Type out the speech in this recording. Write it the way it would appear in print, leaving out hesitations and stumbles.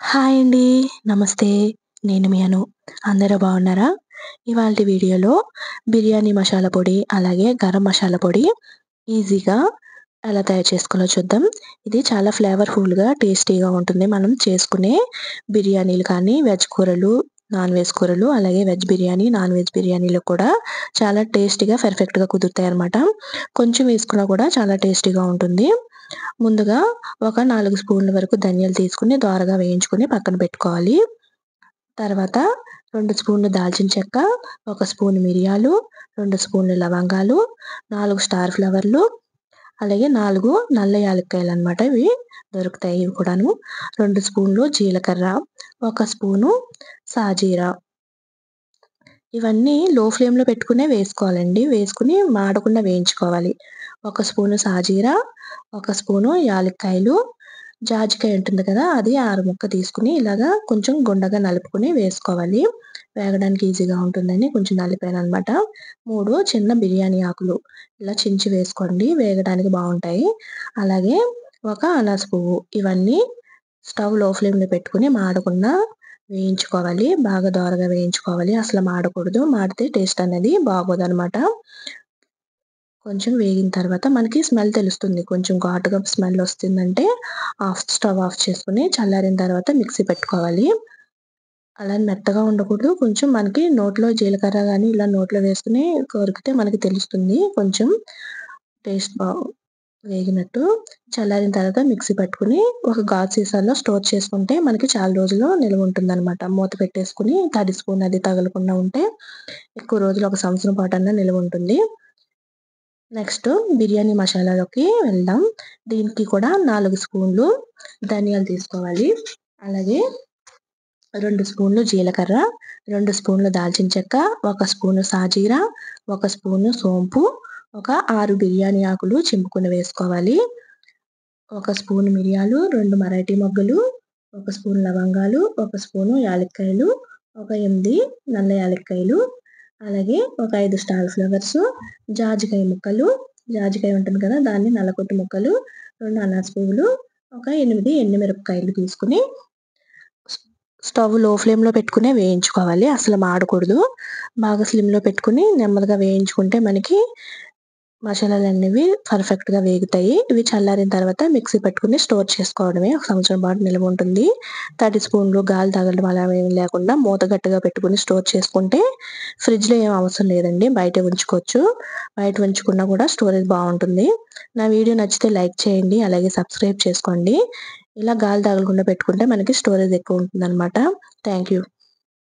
Hi అండి. నమస్తే. నేను మీ అను. అందరూ బాగున్నారా? ఇవాల్టి వీడియోలో బిర్యానీ మసాలా పొడి, అలాగే గరం మసాలా పొడి ఈజీగా ఎలా తయారు చేసుకోవాలో చూద్దాం. ఇది చాలా ఫ్లేవర్‌ఫుల్‌గా, టేస్టీగా ఉంటుంది. మనం చేసుకునే బిర్యానీలు కానీ, వెజ్ కూరలు, నాన్ వెజ్ కూరలు, అలాగే వెజ్ బిర్యానీ, నాన్ వెజ్ బిర్యానీలు కూడా చాలా టేస్టీగా, పర్ఫెక్ట్‌గా కుదురుతాయన్నమాట. కొంచెం వేసుకున్నా కూడా చాలా టేస్టీగా ఉంటుంది. ముందుగా ఒక 4 స్పూన్ల వరకు ధనియాలు తీసుకొని దోరగా వేయించుకొని పక్కన పెట్టుకోవాలి. తర్వాత 2 స్పూన్లు దాల్చిన చెక్క, 1 స్పూన్ మిరియాలు, 2 స్పూన్లు లవంగాలు, 4 స్టార్ ఫ్లవర్లు, అలాగే 4 నల్ల యాలుక్కాయలనమాట ఇవి దొరుకుతాయి ఇవి కూడాను. 2 స్పూన్లు జీలకర్ర, 1 స్పూను సాజీరా. ఇవన్నీ లో ఫ్లేమ్‌లో పెట్టుకునే వేసుకోవాలండి. వేసుకొని మాడకుండా వేయించుకోవాలి. 1 స్పూను సాజీరా, 1 స్పూను యాలుక్కాయలు, జాజికాయ ఉంటుంది కదా! అది ముక్క తీసుకొని ఇలాగా కొంచెం గుండగా నలుపుకొని వేసుకోవాలి. వేగడానికి ఈజీగా ఉంటుందని కొంచెం నలిపాననమాట. 3 చిన్న బిర్యానీ ఆకులు ఇలా చించి వేసుకోండి. వేగడానికి బావుంటాయి. అలాగే ఒక అనాస పువ్వు. ఇవన్నీ స్టవ్ లో ఫ్లేమ్‌లో పెట్టుకొని మాడకుండా వేయించుకోవాలి. బాగా దోరగా వేయించుకోవాలి. అసలు మాడకూడదు. మాడితే టేస్ట్ అనేది బాగోదనమాట. కొంచెం వేగిన తర్వాత మనకి స్మెల్ తెలుస్తుంది. కొంచెం ఘాటుగా స్మెల్ వస్తుందంటే స్టవ్ ఆఫ్ చేసుకొని చల్లారిన తర్వాత మిక్సీ పెట్టుకోవాలి. అలా మెత్తగా ఉండకూడదు. కొంచెం మనకి నోట్లో జీలకర్ర గాని ఇలా నోట్లో వేసుకొని కొరికితే మనకి తెలుస్తుంది. కొంచెం టేస్ట్ వేగినట్టు. చల్లారిన తర్వాత మిక్సీ పట్టుకొని ఒక గాజు సీసాలో స్టోర్ చేసుకుంటే మనకి చాలా రోజులు నిల్వ ఉంటుందనమాట. మూత పెట్టేసుకొని తడి స్పూన్ అది తగలకుండా ఉంటే ఎక్కువ రోజులు ఒక సంవత్సరం పాటన్నా నిల్వ ఉంటుంది. నెక్స్ట్ బిర్యానీ మసాలాలోకి వెళ్దాం. దీనికి కూడా 4 స్పూన్లు ధనియాలు తీసుకోవాలి. అలాగే 2 స్పూన్లు జీలకర్ర, 2 స్పూన్లు దాల్చిన చెక్క, 1 స్పూను సాజీరా, 1 స్పూను సోంపు, ఒక 6 బిర్యానీ ఆకులు చింపుకొని వేసుకోవాలి. 1 స్పూను మిరియాలు, 2 మరాఠీ మొగ్గలు, 1 స్పూను లవంగాలు, 1 స్పూను యాలక్కాయలు, ఒక 8 నల్ల యాలక్కాయలు, అలాగే ఒక 5 స్టార్ ఫ్లవర్సు, జాజికాయ ముక్కలు, జాజికాయ ఉంటుంది కదా! దాన్ని నల్లకొట్టు ముక్కలు, 2 అనాస పువ్వులు, ఒక 8 ఎండుమిరపకాయలు తీసుకొని స్టవ్ లో ఫ్లేమ్‌లో పెట్టుకునే వేయించుకోవాలి. అసలు మాడకూడదు. బాగా స్లిమ్‌లో పెట్టుకొని నెమ్మదిగా వేయించుకుంటే మనకి మసాలాలనేవి పర్ఫెక్ట్‌గా వేగుతాయి. ఇవి చల్లారిన తర్వాత మిక్సీ పట్టుకొని స్టోర్ చేసుకోవడమే. ఒక సంవత్సరం పాటు నిల్వ ఉంటుంది. తడి స్పూన్లు, గాలి తగలడం అలా ఏమి లేకుండా మూత గట్టిగా పెట్టుకొని స్టోర్ చేసుకుంటే ఫ్రిడ్జ్‌లో ఏం అవసరం లేదండి. బయటే ఉంచుకోవచ్చు. బయట ఉంచుకున్నా కూడా స్టోరేజ్ బావుంటుంది. నా వీడియో నచ్చితే లైక్ చేయండి. అలాగే సబ్స్క్రైబ్ చేసుకోండి. ఇలా గాలి తగలకుండా పెట్టుకుంటే మనకి స్టోరేజ్ ఎక్కువ ఉంటుందనమాట. Thank you.